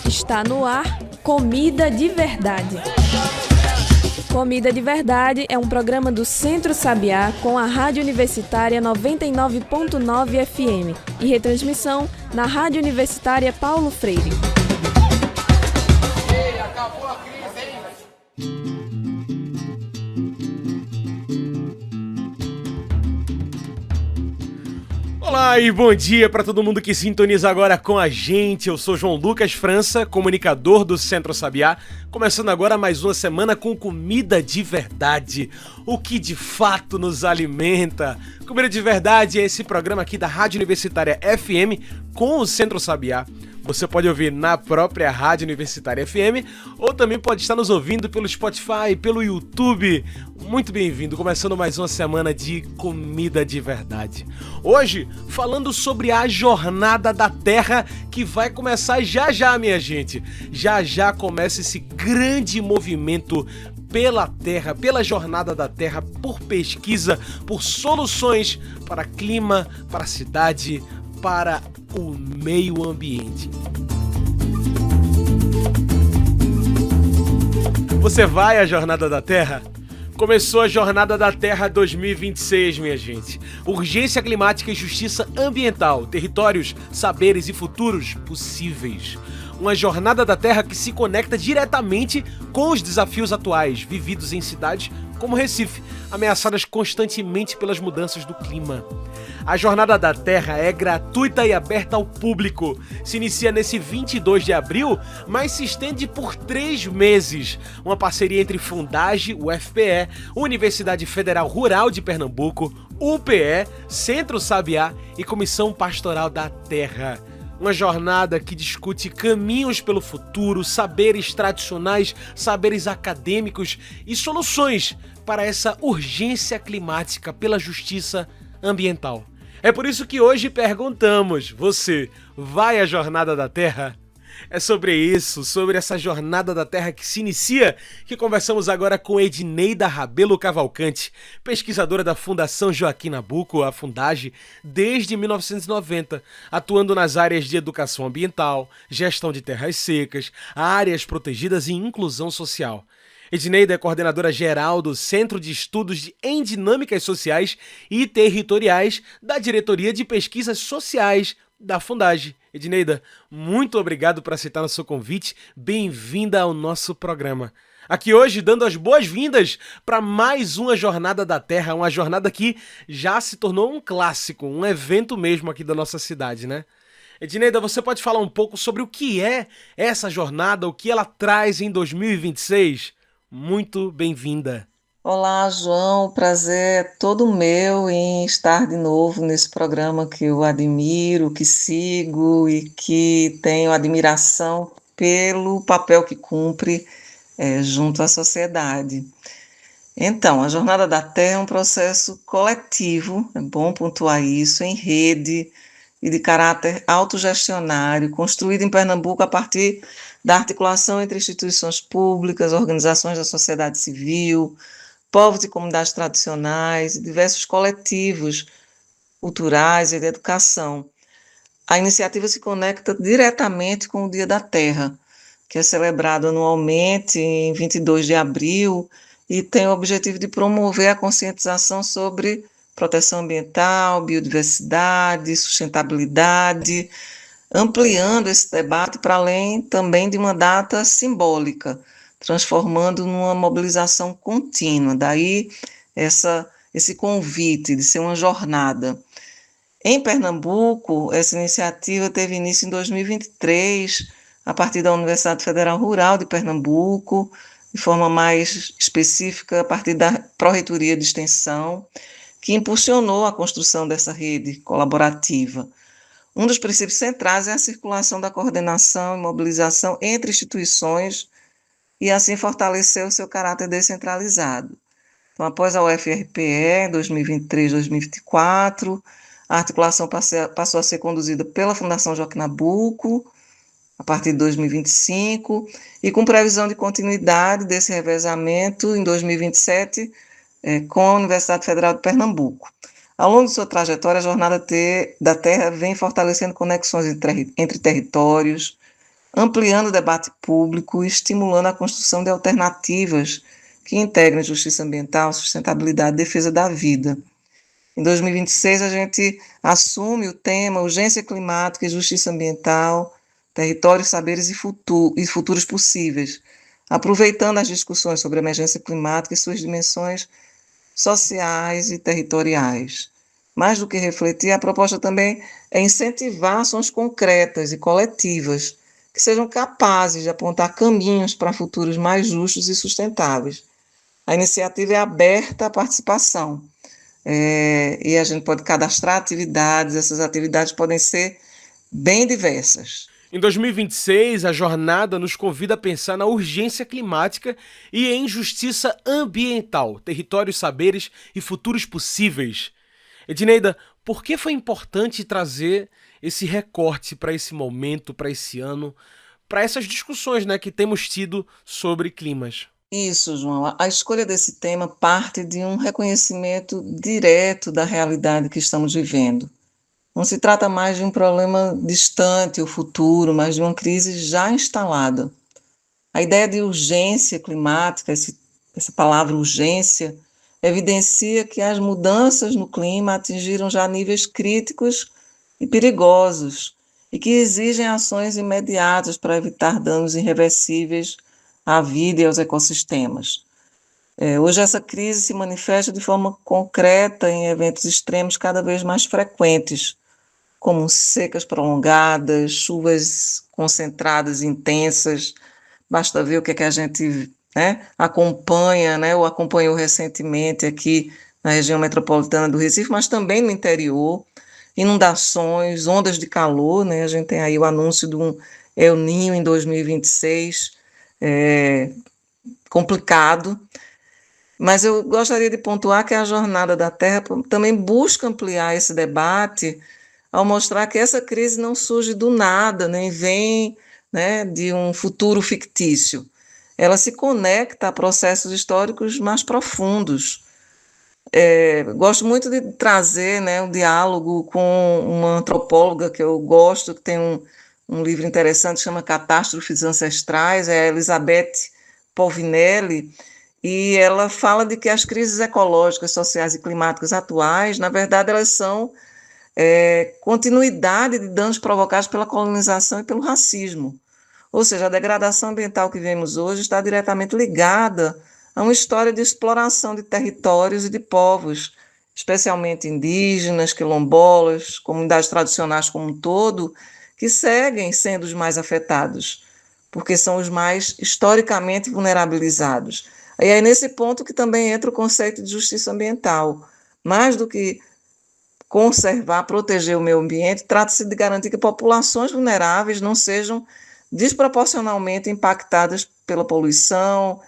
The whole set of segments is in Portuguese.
Está no ar Comida de Verdade. Comida de Verdade é um programa do Centro Sabiá com a Rádio Universitária 99.9 FM e retransmissão na Rádio Universitária Paulo Freire. Ei, acabou a crise, hein? Olá e bom dia para todo mundo que sintoniza agora com a gente. Eu sou João Lucas França, comunicador do Centro Sabiá, começando agora mais uma semana com Comida de Verdade, o que de fato nos alimenta. Comida de Verdade é esse programa aqui da Rádio Universitária FM com o Centro Sabiá. Você pode ouvir na própria Rádio Universitária FM ou também pode estar nos ouvindo pelo Spotify, pelo YouTube. Muito bem-vindo, começando mais uma semana de Comida de Verdade. Hoje, falando sobre a Jornada da Terra, que vai começar já, minha gente. Já começa esse grande movimento pela Terra, pela Jornada da Terra, por pesquisa, por soluções para clima, para a cidade, para o meio ambiente. Você vai à Jornada da Terra? Começou a Jornada da Terra 2026, minha gente. Urgência climática e justiça ambiental, territórios, saberes e futuros possíveis. Uma Jornada da Terra que se conecta diretamente com os desafios atuais, vividos em cidades como Recife, ameaçadas constantemente pelas mudanças do clima. A Jornada da Terra é gratuita e aberta ao público. Se inicia nesse 22 de abril, mas se estende por 3 meses. Uma parceria entre Fundage, UFPE, Universidade Federal Rural de Pernambuco, UPE, Centro Sabiá e Comissão Pastoral da Terra. Uma jornada que discute caminhos pelo futuro, saberes tradicionais, saberes acadêmicos e soluções para essa urgência climática pela justiça ambiental. É por isso que hoje perguntamos: você vai à Jornada da Terra? É sobre isso, sobre essa Jornada da Terra que se inicia, que conversamos agora com Edneida Rabelo Cavalcante, pesquisadora da Fundação Joaquim Nabuco, a Fundage, desde 1990, atuando nas áreas de educação ambiental, gestão de terras secas, áreas protegidas e inclusão social. Edneida é coordenadora geral do Centro de Estudos em Dinâmicas Sociais e Territoriais da Diretoria de Pesquisas Sociais da Fundage. Edneida, muito obrigado por aceitar nosso convite. Bem-vinda ao nosso programa. Aqui hoje dando as boas-vindas para mais uma Jornada da Terra, uma jornada que já se tornou um clássico, um evento mesmo aqui da nossa cidade, né? Edneida, você pode falar um pouco sobre o que é essa jornada, o que ela traz em 2026? Muito bem-vinda. Olá, João. O prazer é todo meu em estar de novo nesse programa que eu admiro, que sigo e que tenho admiração pelo papel que cumpre junto à sociedade. Então, a Jornada da Terra é um processo coletivo, é bom pontuar isso, em rede e de caráter autogestionário, construído em Pernambuco a partir da articulação entre instituições públicas, organizações da sociedade civil, povos e comunidades tradicionais e diversos coletivos culturais e de educação. A iniciativa se conecta diretamente com o Dia da Terra, que é celebrado anualmente em 22 de abril e tem o objetivo de promover a conscientização sobre proteção ambiental, biodiversidade, sustentabilidade, ampliando esse debate para além também de uma data simbólica, transformando numa mobilização contínua. Daí esse convite de ser uma jornada. Em Pernambuco, essa iniciativa teve início em 2023, a partir da Universidade Federal Rural de Pernambuco, de forma mais específica, a partir da Pró-Reitoria de Extensão, que impulsionou a construção dessa rede colaborativa. Um dos princípios centrais é a circulação da coordenação e mobilização entre instituições e assim fortalecer o seu caráter descentralizado. Então, após a UFRPE, em 2023-2024, a articulação passou a ser conduzida pela Fundação Joaquim Nabuco, a partir de 2025, e com previsão de continuidade desse revezamento em 2027, com a Universidade Federal de Pernambuco. Ao longo de sua trajetória, a Jornada da Terra vem fortalecendo conexões entre territórios, ampliando o debate público e estimulando a construção de alternativas que integrem justiça ambiental, sustentabilidade e defesa da vida. Em 2026, a gente assume o tema Urgência Climática e Justiça Ambiental, Territórios, Saberes e Futuros Possíveis, aproveitando as discussões sobre a emergência climática e suas dimensões sociais e territoriais. Mais do que refletir, a proposta também é incentivar ações concretas e coletivas que sejam capazes de apontar caminhos para futuros mais justos e sustentáveis. A iniciativa é aberta à participação, e a gente pode cadastrar atividades, essas atividades podem ser bem diversas. Em 2026, a jornada nos convida a pensar na urgência climática e em justiça ambiental, territórios, saberes e futuros possíveis. Edneida, por que foi importante trazer esse recorte para esse momento, para esse ano, para essas discussões, né, que temos tido sobre climas? Isso, João. A escolha desse tema parte de um reconhecimento direto da realidade que estamos vivendo. Não se trata mais de um problema distante ou futuro, mas de uma crise já instalada. A ideia de urgência climática, essa palavra urgência, evidencia que as mudanças no clima atingiram já níveis críticos e perigosos e que exigem ações imediatas para evitar danos irreversíveis à vida e aos ecossistemas. Hoje essa crise se manifesta de forma concreta em eventos extremos cada vez mais frequentes, como secas prolongadas, chuvas concentradas intensas. Basta ver o que a gente acompanha, ou acompanhou recentemente aqui na região metropolitana do Recife, mas também no interior, inundações, ondas de calor, a gente tem aí o anúncio de um El Niño em 2026, complicado, mas eu gostaria de pontuar que a Jornada da Terra também busca ampliar esse debate ao mostrar que essa crise não surge do nada, nem vem de um futuro fictício. Ela se conecta a processos históricos mais profundos. Gosto muito de trazer um diálogo com uma antropóloga que eu gosto, que tem um livro interessante que chama Catástrofes Ancestrais, é a Elizabeth Povinelli, e ela fala de que as crises ecológicas, sociais e climáticas atuais, na verdade, elas são continuidade de danos provocados pela colonização e pelo racismo. Ou seja, a degradação ambiental que vemos hoje está diretamente ligada a uma história de exploração de territórios e de povos, especialmente indígenas, quilombolas, comunidades tradicionais como um todo, que seguem sendo os mais afetados, porque são os mais historicamente vulnerabilizados. E é nesse ponto que também entra o conceito de justiça ambiental. Mais do que conservar, proteger o meio ambiente, trata-se de garantir que populações vulneráveis não sejam desproporcionalmente impactadas pela poluição,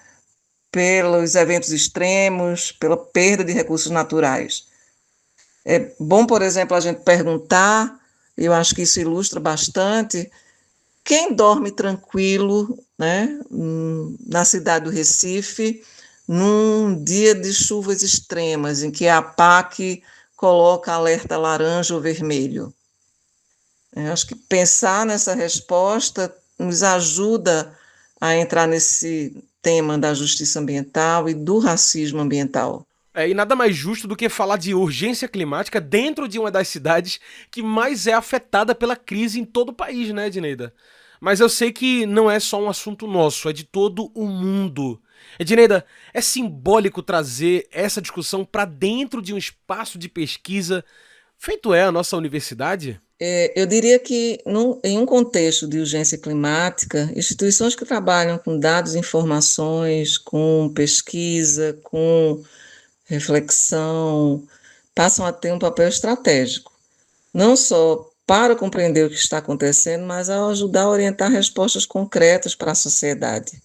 pelos eventos extremos, pela perda de recursos naturais. É bom, por exemplo, a gente perguntar, eu acho que isso ilustra bastante, quem dorme tranquilo, na cidade do Recife, num dia de chuvas extremas, em que a APAC coloca alerta laranja ou vermelho? Eu acho que pensar nessa resposta nos ajuda a entrar nesse tema da justiça ambiental e do racismo ambiental. E nada mais justo do que falar de urgência climática dentro de uma das cidades que mais é afetada pela crise em todo o país, né, Edneida? Mas eu sei que não é só um assunto nosso, é de todo o mundo. Edneida, é simbólico trazer essa discussão para dentro de um espaço de pesquisa feito a nossa universidade? Eu diria que, em um contexto de urgência climática, instituições que trabalham com dados e informações, com pesquisa, com reflexão, passam a ter um papel estratégico, não só para compreender o que está acontecendo, mas a ajudar a orientar respostas concretas para a sociedade.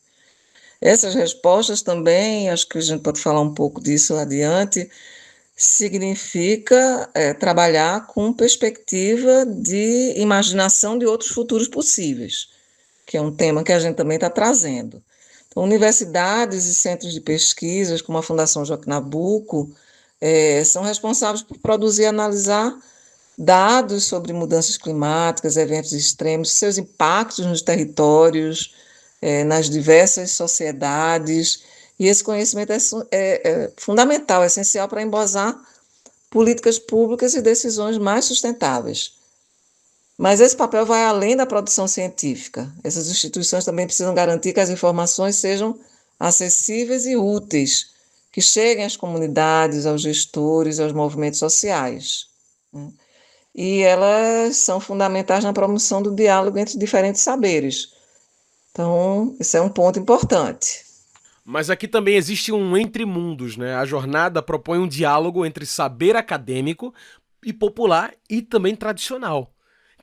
Essas respostas também, acho que a gente pode falar um pouco disso adiante, significa trabalhar com perspectiva de imaginação de outros futuros possíveis, que é um tema que a gente também está trazendo. Então, universidades e centros de pesquisas, como a Fundação Joaquim Nabuco, são responsáveis por produzir e analisar dados sobre mudanças climáticas, eventos extremos, seus impactos nos territórios, nas diversas sociedades, e esse conhecimento é fundamental, é essencial para embasar políticas públicas e decisões mais sustentáveis. Mas esse papel vai além da produção científica. Essas instituições também precisam garantir que as informações sejam acessíveis e úteis, que cheguem às comunidades, aos gestores, aos movimentos sociais. E elas são fundamentais na promoção do diálogo entre diferentes saberes. Então, esse é um ponto importante. Mas aqui também existe um entre mundos, né? A jornada propõe um diálogo entre saber acadêmico e popular e também tradicional.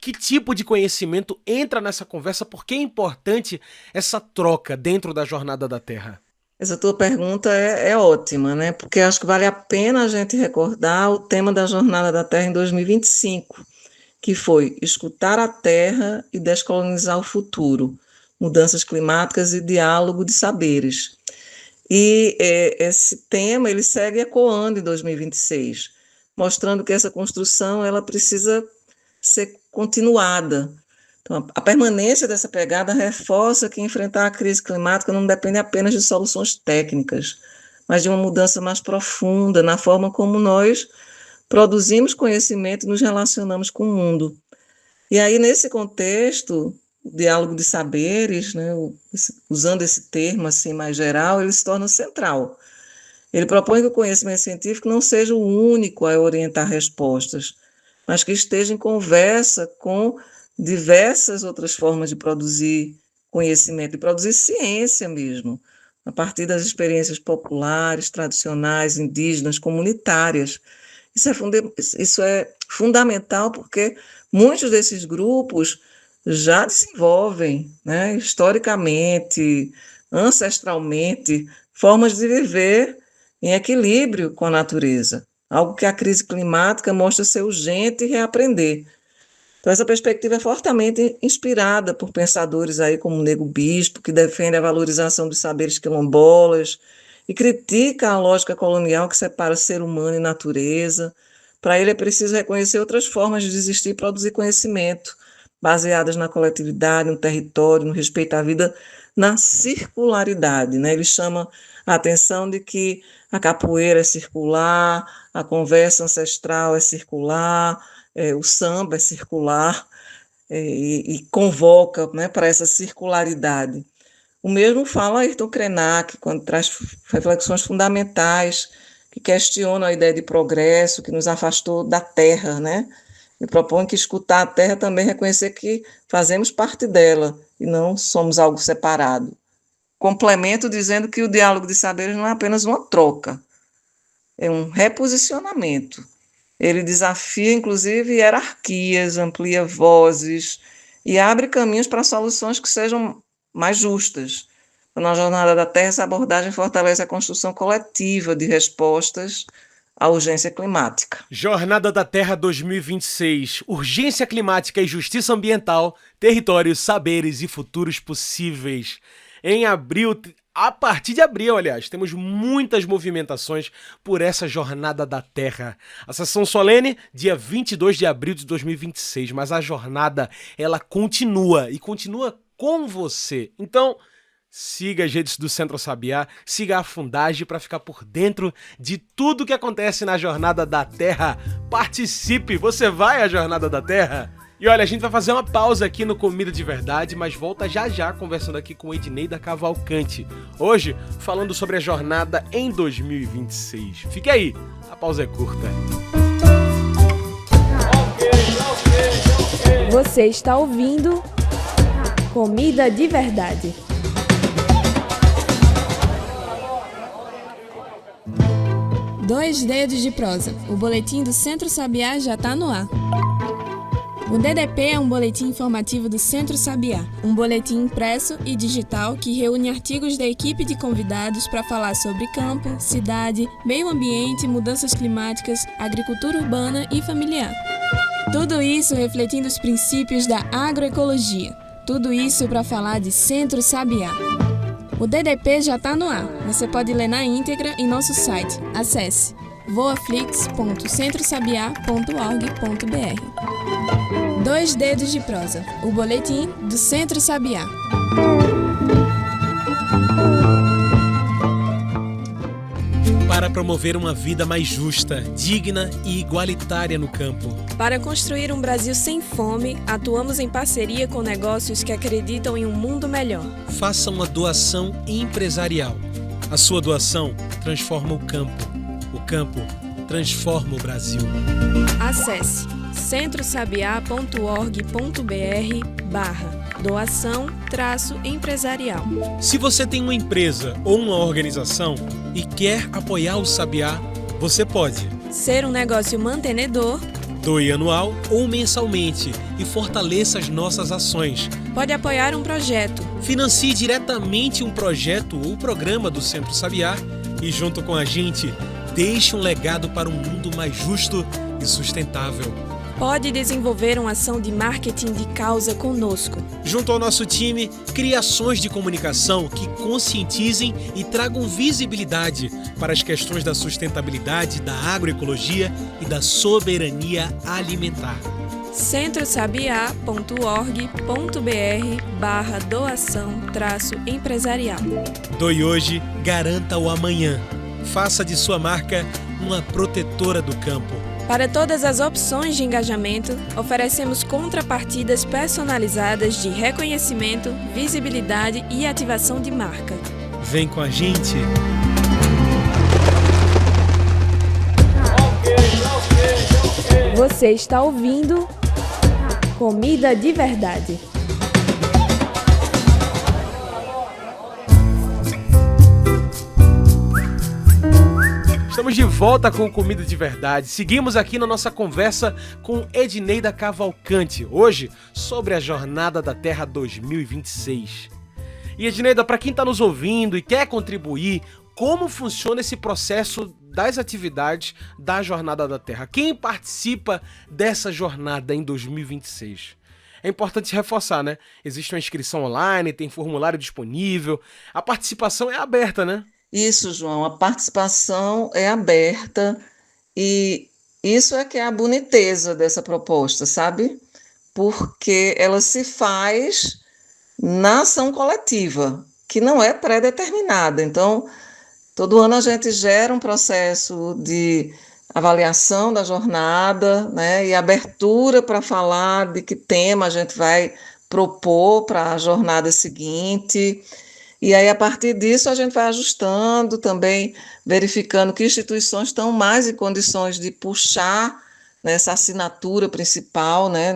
Que tipo de conhecimento entra nessa conversa? Por que é importante essa troca dentro da Jornada da Terra? Essa tua pergunta é ótima, né? Porque acho que vale a pena a gente recordar o tema da Jornada da Terra em 2025, que foi escutar a Terra e descolonizar o futuro, mudanças climáticas e diálogo de saberes. E esse tema ele segue ecoando em 2026, mostrando que essa construção ela precisa ser continuada. Então, a permanência dessa pegada reforça que enfrentar a crise climática não depende apenas de soluções técnicas, mas de uma mudança mais profunda na forma como nós produzimos conhecimento e nos relacionamos com o mundo. E aí, nesse contexto, o diálogo de saberes, né, usando esse termo assim mais geral, ele se torna central. Ele propõe que o conhecimento científico não seja o único a orientar respostas, mas que esteja em conversa com diversas outras formas de produzir conhecimento e produzir ciência mesmo, a partir das experiências populares, tradicionais, indígenas, comunitárias. Isso é fundamental porque muitos desses grupos já desenvolvem, né, historicamente, ancestralmente, formas de viver em equilíbrio com a natureza, algo que a crise climática mostra ser urgente reaprender. Então, essa perspectiva é fortemente inspirada por pensadores aí como Nego Bispo, que defende a valorização dos saberes quilombolas e critica a lógica colonial que separa ser humano e natureza. Para ele é preciso reconhecer outras formas de existir e produzir conhecimento, baseadas na coletividade, no território, no respeito à vida, na circularidade, né? Ele chama a atenção de que a capoeira é circular, a conversa ancestral é circular, o samba é circular, e convoca, né, para essa circularidade. O mesmo fala Ayrton Krenak, quando traz reflexões fundamentais que questionam a ideia de progresso, que nos afastou da terra, né? E propõe que escutar a terra também é reconhecer que fazemos parte dela e não somos algo separado. Complemento dizendo que o diálogo de saberes não é apenas uma troca, é um reposicionamento. Ele desafia, inclusive, hierarquias, amplia vozes e abre caminhos para soluções que sejam mais justas. Na Jornada da Terra, essa abordagem fortalece a construção coletiva de respostas à urgência climática. Jornada da Terra 2026. Urgência climática e justiça ambiental, territórios, saberes e futuros possíveis. Em abril, a partir de abril, aliás, temos muitas movimentações por essa Jornada da Terra. A sessão solene, dia 22 de abril de 2026, mas a jornada, ela continua e continua com você. Então, siga as redes do Centro Sabiá, siga a Fundagem para ficar por dentro de tudo que acontece na Jornada da Terra. Participe! Você vai à Jornada da Terra? E olha, a gente vai fazer uma pausa aqui no Comida de Verdade, mas volta já já conversando aqui com Edneida Cavalcante. Hoje, falando sobre a jornada em 2026. Fique aí, a pausa é curta. Você está ouvindo Comida de Verdade. Dois Dedos de Prosa. O boletim do Centro Sabiá já está no ar. O DDP é um boletim informativo do Centro Sabiá, um boletim impresso e digital que reúne artigos da equipe de convidados para falar sobre campo, cidade, meio ambiente, mudanças climáticas, agricultura urbana e familiar. Tudo isso refletindo os princípios da agroecologia. Tudo isso para falar de Centro Sabiá. O DDP já está no ar. Você pode ler na íntegra em nosso site. Acesse voaflix.centrosabiá.org.br. Dois Dedos de Prosa, o boletim do Centro Sabiá. Para promover uma vida mais justa, digna e igualitária no campo. Para construir um Brasil sem fome, atuamos em parceria com negócios que acreditam em um mundo melhor. Faça uma doação empresarial. A sua doação transforma o campo. O campo transforma o Brasil. Acesse centrosabiá.org.br/doação-empresarial. Se você tem uma empresa ou uma organização e quer apoiar o Sabiá, você pode ser um negócio mantenedor, doe anual ou mensalmente e fortaleça as nossas ações. Pode apoiar um projeto, financie diretamente um projeto ou programa do Centro Sabiá e, junto com a gente, deixe um legado para um mundo mais justo e sustentável. Pode desenvolver uma ação de marketing de causa conosco. Junto ao nosso time, crie ações de comunicação que conscientizem e tragam visibilidade para as questões da sustentabilidade, da agroecologia e da soberania alimentar. centrosabiá.org.br/doação-empresarial. Doe hoje, garanta o amanhã. Faça de sua marca uma protetora do campo. Para todas as opções de engajamento, oferecemos contrapartidas personalizadas de reconhecimento, visibilidade e ativação de marca. Vem com a gente! Você está ouvindo Comida de Verdade. Estamos de volta com Comida de Verdade. Seguimos aqui na nossa conversa com Edneida Cavalcante, hoje sobre a Jornada da Terra 2026. E Edneida, para quem está nos ouvindo e quer contribuir, como funciona esse processo das atividades da Jornada da Terra? Quem participa dessa jornada em 2026? É importante reforçar, né? Existe uma inscrição online, tem formulário disponível, a participação é aberta, né? Isso, João, a participação é aberta e isso é que é a boniteza dessa proposta, sabe? Porque ela se faz na ação coletiva, que não é pré-determinada. Então, todo ano a gente gera um processo de avaliação da jornada, né, e abertura para falar de que tema a gente vai propor para a jornada seguinte. E aí, a partir disso, a gente vai ajustando também, verificando que instituições estão mais em condições de puxar nessa assinatura principal, né,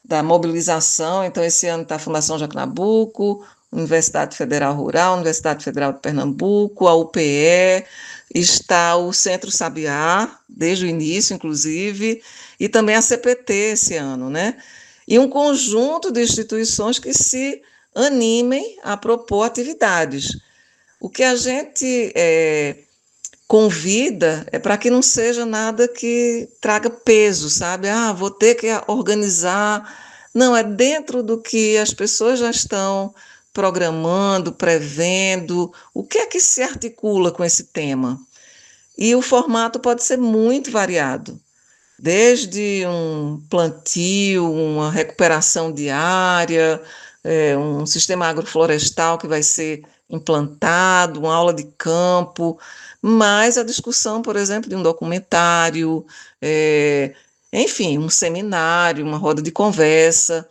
da mobilização. Então, esse ano está a Fundação Joaquim Nabuco, Universidade Federal Rural, Universidade Federal de Pernambuco, a UPE, está o Centro Sabiá, desde o início, inclusive, e também a CPT esse ano, né? E um conjunto de instituições que se animem a propor atividades. O que a gente convida é para que não seja nada que traga peso, sabe? Vou ter que organizar. Não, é dentro do que as pessoas já estão programando, prevendo, o que é que se articula com esse tema. E o formato pode ser muito variado, desde um plantio, uma recuperação diária, um sistema agroflorestal que vai ser implantado, uma aula de campo, mas a discussão, por exemplo, de um documentário, enfim, um seminário, uma roda de conversa.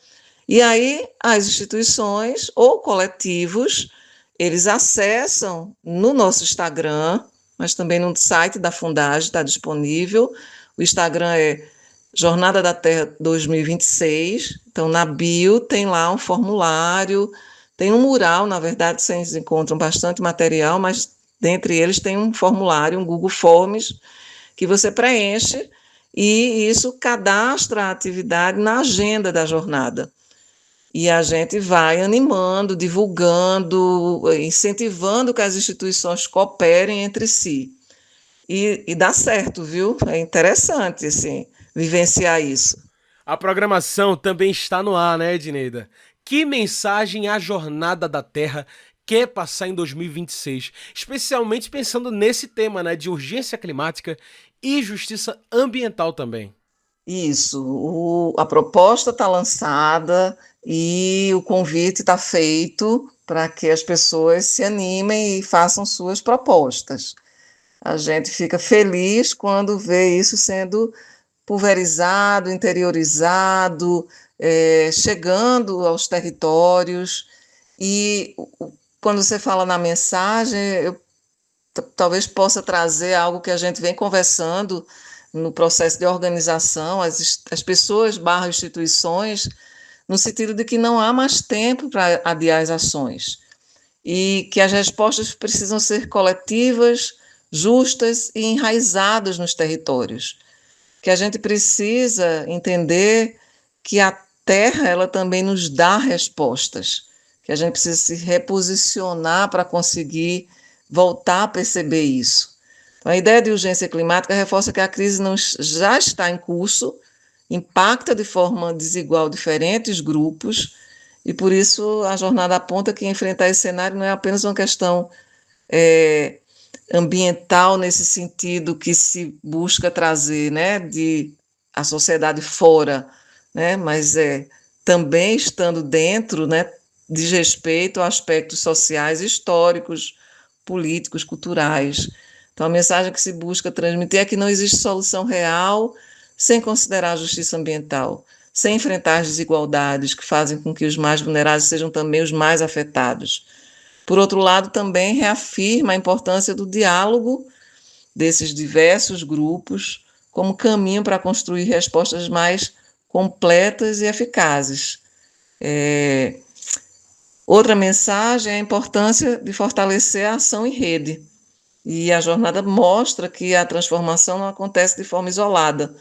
E aí as instituições ou coletivos, eles acessam no nosso Instagram, mas também no site da Fundagem está disponível. O Instagram é Jornada da Terra 2026, então na bio tem lá um formulário, tem um mural, na verdade vocês encontram bastante material, mas dentre eles tem um formulário, um Google Forms, que você preenche e isso cadastra a atividade na agenda da jornada. E a gente vai animando, divulgando, incentivando que as instituições cooperem entre si. E dá certo, viu? É interessante, assim, vivenciar isso. A programação também está no ar, né, Edneida? Que mensagem a Jornada da Terra quer passar em 2026, especialmente pensando nesse tema, né, de urgência climática e justiça ambiental também. Isso, a proposta está lançada e o convite está feito para que as pessoas se animem e façam suas propostas. A gente fica feliz quando vê isso sendo pulverizado, interiorizado, chegando aos territórios. E quando você fala na mensagem, eu talvez possa trazer algo que a gente vem conversando no processo de organização, as pessoas barra instituições, no sentido de que não há mais tempo para adiar as ações e que as respostas precisam ser coletivas, justas e enraizadas nos territórios. Que a gente precisa entender que a terra ela também nos dá respostas, que a gente precisa se reposicionar para conseguir voltar a perceber isso. Então, a ideia de urgência climática reforça que a crise já está em curso, impacta de forma desigual diferentes grupos, e por isso a jornada aponta que enfrentar esse cenário não é apenas uma questão ambiental nesse sentido que se busca trazer, né, de a sociedade fora, né, mas também estando dentro, né, diz respeito a aspectos sociais, históricos, políticos, culturais. Então, a mensagem que se busca transmitir é que não existe solução real sem considerar a justiça ambiental, sem enfrentar as desigualdades que fazem com que os mais vulneráveis sejam também os mais afetados. Por outro lado, também reafirma a importância do diálogo desses diversos grupos como caminho para construir respostas mais completas e eficazes. Outra mensagem é a importância de fortalecer a ação em rede. E a jornada mostra que a transformação não acontece de forma isolada.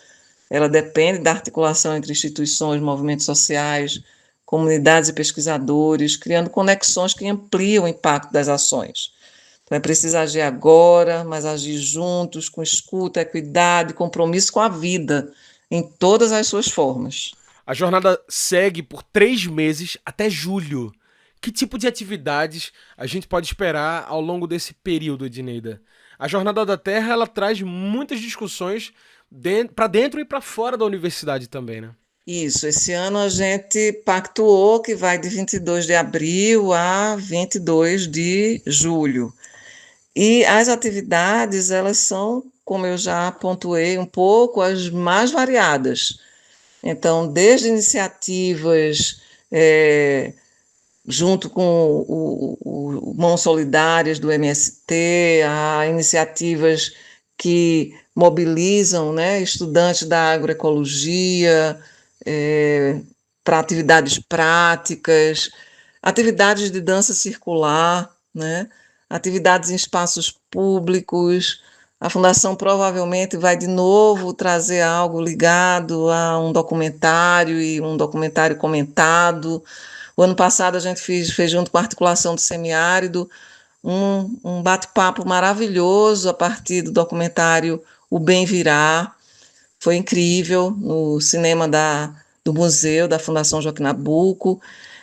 Ela depende da articulação entre instituições, movimentos sociais, comunidades e pesquisadores, criando conexões que ampliam o impacto das ações. Então, é preciso agir agora, mas agir juntos, com escuta, equidade, compromisso com a vida, em todas as suas formas. A jornada segue por 3 meses até julho. Que tipo de atividades a gente pode esperar ao longo desse período, Edneida? A Jornada da Terra ela traz muitas discussões para dentro e para fora da universidade também, né? Isso, esse ano a gente pactuou que vai de 22 de abril a 22 de julho. E as atividades, elas são, como eu já pontuei um pouco, as mais variadas. Então, desde iniciativas junto com o Mãos Solidárias do MST, a iniciativas que mobilizam, né, estudantes da agroecologia para atividades práticas, atividades de dança circular, né, atividades em espaços públicos. A Fundação provavelmente vai de novo trazer algo ligado a um documentário e um documentário comentado. O ano passado a gente fez junto com a articulação do Semiárido um bate-papo maravilhoso a partir do documentário O Bem Virá. Foi incrível no cinema do museu da Fundação Joaquim Nabuco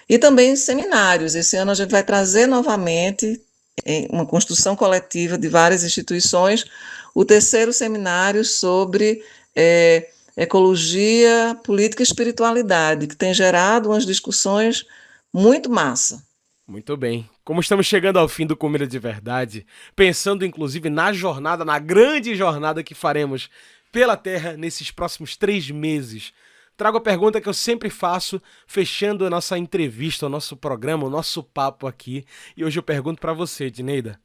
e também seminários. Esse ano a gente vai trazer novamente, em uma construção coletiva de várias instituições, o terceiro seminário sobre ecologia, política e espiritualidade, que tem gerado umas discussões muito massa. Muito bem. Como estamos chegando ao fim do Comida de Verdade, pensando inclusive na jornada, na grande jornada que faremos pela Terra nesses próximos 3 meses, trago a pergunta que eu sempre faço, fechando a nossa entrevista, o nosso programa, o nosso papo aqui. E hoje eu pergunto para você, Edneida.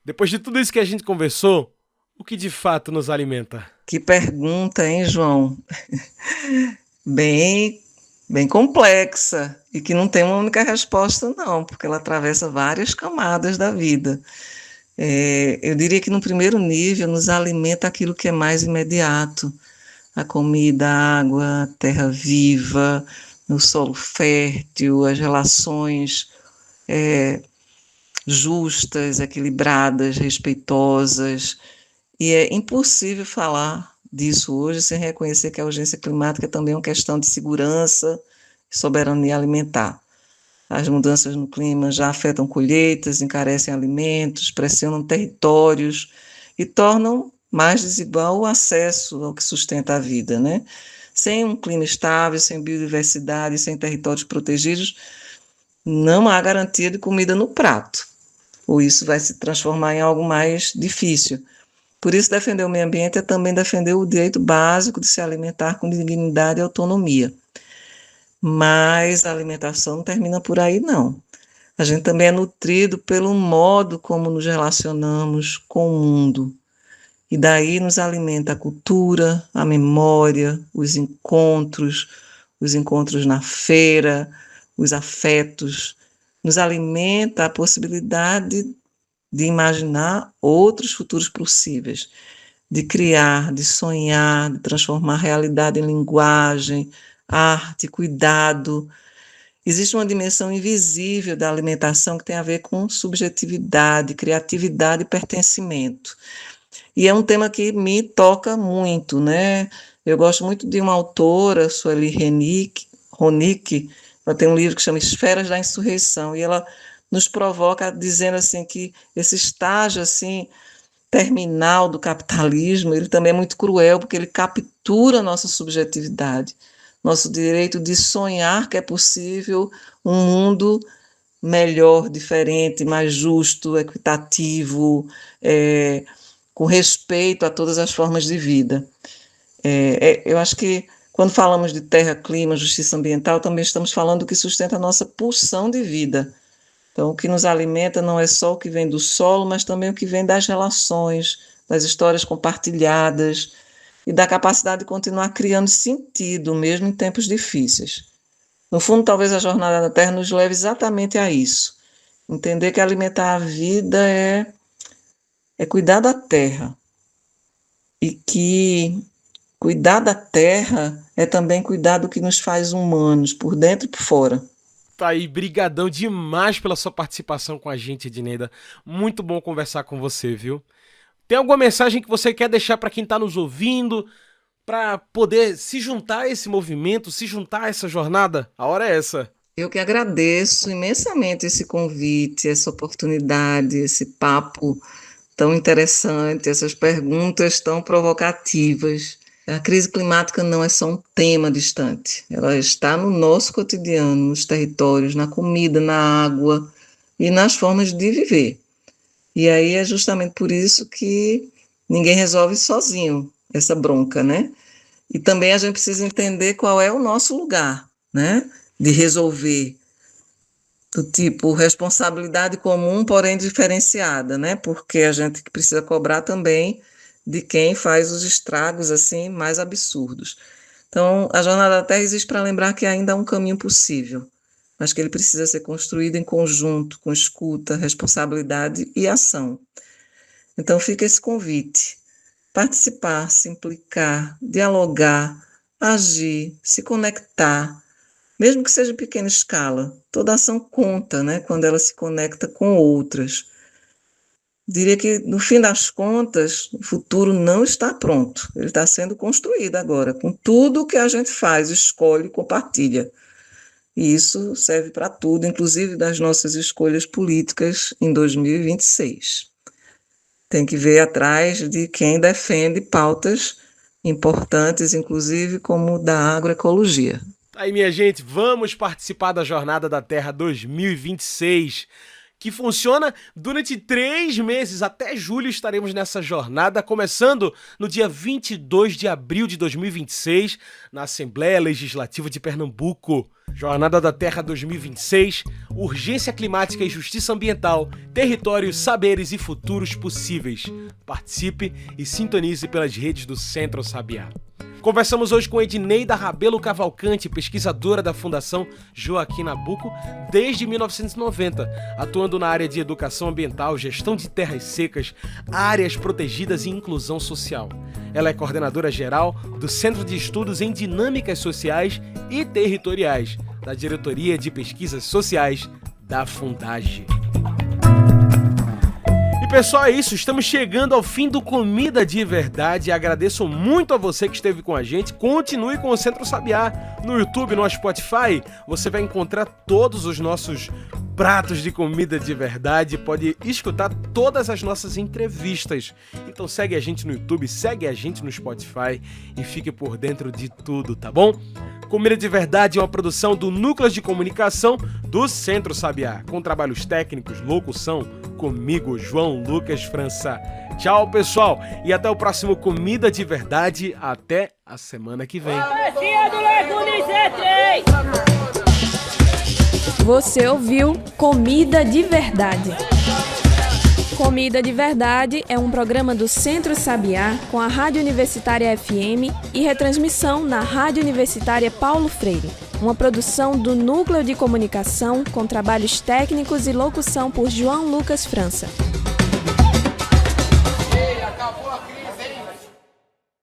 Depois de tudo isso que a gente conversou, o que de fato nos alimenta? Que pergunta, hein, João? Bem complexa e que não tem uma única resposta, não, porque ela atravessa várias camadas da vida. Eu diria que no primeiro nível nos alimenta aquilo que é mais imediato, a comida, a água, a terra viva, o solo fértil, as relações justas, equilibradas, respeitosas, e é impossível falar disso hoje sem reconhecer que a urgência climática também é uma questão de segurança e soberania alimentar. As mudanças no clima já afetam colheitas, encarecem alimentos, pressionam territórios e tornam mais desigual o acesso ao que sustenta a vida, né? Sem um clima estável, sem biodiversidade, sem territórios protegidos, não há garantia de comida no prato, ou isso vai se transformar em algo mais difícil. Por isso, defender o meio ambiente é também defender o direito básico de se alimentar com dignidade e autonomia. Mas a alimentação não termina por aí, não. A gente também é nutrido pelo modo como nos relacionamos com o mundo. E daí nos alimenta a cultura, a memória, os encontros na feira, os afetos. Nos alimenta a possibilidade de imaginar outros futuros possíveis, de criar, de sonhar, de transformar a realidade em linguagem, arte, cuidado. Existe uma dimensão invisível da alimentação que tem a ver com subjetividade, criatividade e pertencimento. E é um tema que me toca muito, né? Eu gosto muito de uma autora, Sueli Ronick, ela tem um livro que chama Esferas da Insurreição, e ela nos provoca dizendo assim que esse estágio assim terminal do capitalismo, ele também é muito cruel, porque ele captura a nossa subjetividade, nosso direito de sonhar que é possível um mundo melhor, diferente, mais justo, equitativo, com respeito a todas as formas de vida. Eu acho que quando falamos de terra, clima, justiça ambiental, também estamos falando do que sustenta a nossa pulsão de vida. Então, o que nos alimenta não é só o que vem do solo, mas também o que vem das relações, das histórias compartilhadas e da capacidade de continuar criando sentido, mesmo em tempos difíceis. No fundo, talvez a Jornada da Terra nos leve exatamente a isso. Entender que alimentar a vida é cuidar da terra. E que cuidar da terra é também cuidar do que nos faz humanos, por dentro e por fora. Tá aí, brigadão demais pela sua participação com a gente, Edneida. Muito bom conversar com você, viu? Tem alguma mensagem que você quer deixar para quem está nos ouvindo, para poder se juntar a esse movimento, se juntar a essa jornada? A hora é essa. Eu que agradeço imensamente esse convite, essa oportunidade, esse papo tão interessante, essas perguntas tão provocativas. A crise climática não é só um tema distante, ela está no nosso cotidiano, nos territórios, na comida, na água e nas formas de viver. E aí é justamente por isso que ninguém resolve sozinho essa bronca, né? E também a gente precisa entender qual é o nosso lugar, né? De resolver, do tipo responsabilidade comum, porém diferenciada, né? Porque a gente precisa cobrar também de quem faz os estragos assim mais absurdos. Então, a Jornada da Terra existe para lembrar que ainda há um caminho possível, mas que ele precisa ser construído em conjunto, com escuta, responsabilidade e ação. Então, fica esse convite: participar, se implicar, dialogar, agir, se conectar, mesmo que seja em pequena escala. Toda ação conta, né, quando ela se conecta com outras. Diria que, no fim das contas, o futuro não está pronto. Ele está sendo construído agora, com tudo o que a gente faz, escolhe e compartilha. E isso serve para tudo, inclusive das nossas escolhas políticas em 2026. Tem que ver atrás de quem defende pautas importantes, inclusive como da agroecologia. Aí, minha gente, vamos participar da Jornada da Terra 2026, que funciona durante 3 meses. Até julho estaremos nessa jornada, começando no dia 22 de abril de 2026, na Assembleia Legislativa de Pernambuco. Jornada da Terra 2026, urgência climática e justiça ambiental, territórios, saberes e futuros possíveis. Participe e sintonize pelas redes do Centro Sabiá. Conversamos hoje com Edneida Rabelo Cavalcante, pesquisadora da Fundação Joaquim Nabuco desde 1990, atuando na área de educação ambiental, gestão de terras secas, áreas protegidas e inclusão social. Ela é coordenadora geral do Centro de Estudos em Dinâmicas Sociais e Territoriais, da Diretoria de Pesquisas Sociais da Fundage. E pessoal, é isso, estamos chegando ao fim do Comida de Verdade. Agradeço muito a você que esteve com a gente. Continue com o Centro Sabiá no YouTube, no Spotify. Você vai encontrar todos os nossos pratos de comida de verdade. Pode escutar todas as nossas entrevistas. Então segue a gente no YouTube, segue a gente no Spotify e fique por dentro de tudo, tá bom? Comida de Verdade é uma produção do Núcleo de Comunicação do Centro Sabiá, com trabalhos técnicos, locução, comigo, João Lucas França. Tchau, pessoal, e até o próximo Comida de Verdade. Até a semana que vem. Você ouviu Comida de Verdade. Comida de Verdade é um programa do Centro Sabiá com a Rádio Universitária FM e retransmissão na Rádio Universitária Paulo Freire. Uma produção do Núcleo de Comunicação com trabalhos técnicos e locução por João Lucas França.